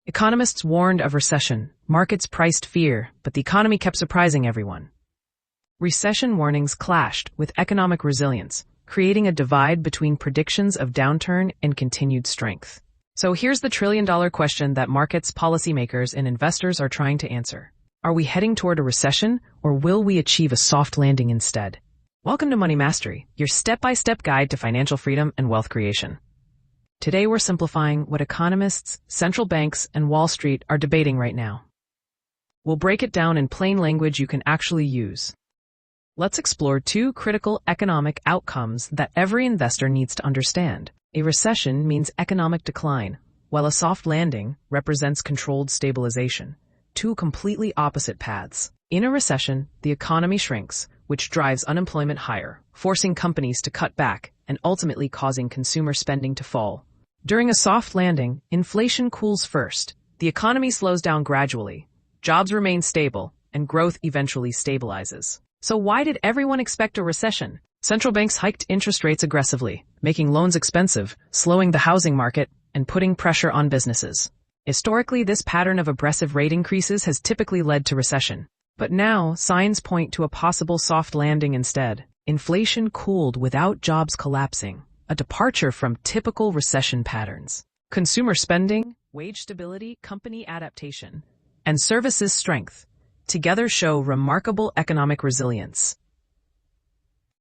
Economists warned of recession, markets priced fear, but the economy kept surprising everyone. Recession warnings clashed with economic resilience, creating a divide between predictions of downturn and continued strength. So here's the trillion-dollar question that markets, policymakers, and investors are trying to answer. Are we heading toward a recession, or will we achieve a soft landing instead? Welcome to Money Mastery, your step-by-step guide to financial freedom and wealth creation. Today we're simplifying what economists, central banks, and Wall Street are debating right now. We'll break it down in plain language you can actually use. Let's explore two critical economic outcomes that every investor needs to understand. A recession means economic decline, while a soft landing represents controlled stabilization. Two completely opposite paths. In a recession, the economy shrinks, which drives unemployment higher, forcing companies to cut back and ultimately causing consumer spending to fall. During a soft landing, inflation cools first. The economy slows down gradually. Jobs remain stable, and growth eventually stabilizes. So why did everyone expect a recession? Central banks hiked interest rates aggressively, making loans expensive, slowing the housing market, and putting pressure on businesses. Historically, this pattern of aggressive rate increases has typically led to recession. But now, signs point to a possible soft landing instead. Inflation cooled without jobs collapsing, a departure from typical recession patterns. Consumer spending, wage stability, company adaptation, and services strength together show remarkable economic resilience.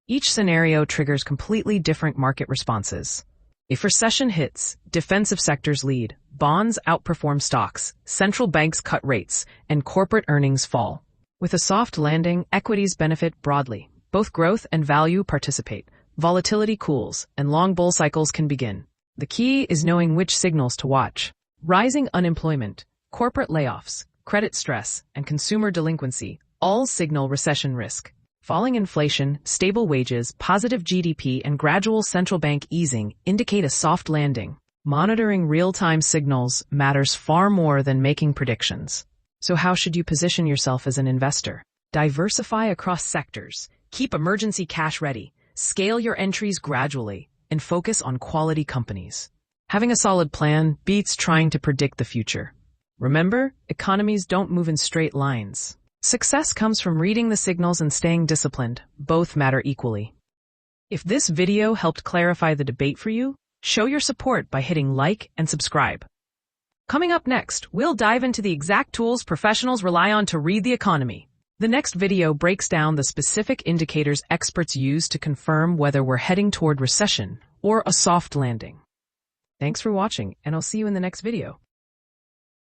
Each scenario triggers completely different market responses. If recession hits, defensive sectors lead, bonds outperform stocks, central banks cut rates, and corporate earnings fall. With a soft landing, equities benefit broadly. Both growth and value participate. Volatility cools, and long bull cycles can begin. The key is knowing which signals to watch. Rising unemployment, corporate layoffs, credit stress, and consumer delinquency all signal recession risk. Falling inflation, stable wages, positive GDP, and gradual central bank easing indicate a soft landing. Monitoring real-time signals matters far more than making predictions. So how should you position yourself as an investor? Diversify across sectors. Keep emergency cash ready. Scale your entries gradually, and focus on quality companies. Having a solid plan beats trying to predict the future. Remember, economies don't move in straight lines. Success comes from reading the signals and staying disciplined. Both matter equally. If this video helped clarify the debate for you, show your support by hitting like and subscribe. Coming up next, we'll dive into the exact tools professionals rely on to read the economy. The next video breaks down the specific indicators experts use to confirm whether we're heading toward recession or a soft landing. Thanks for watching, and I'll see you in the next video.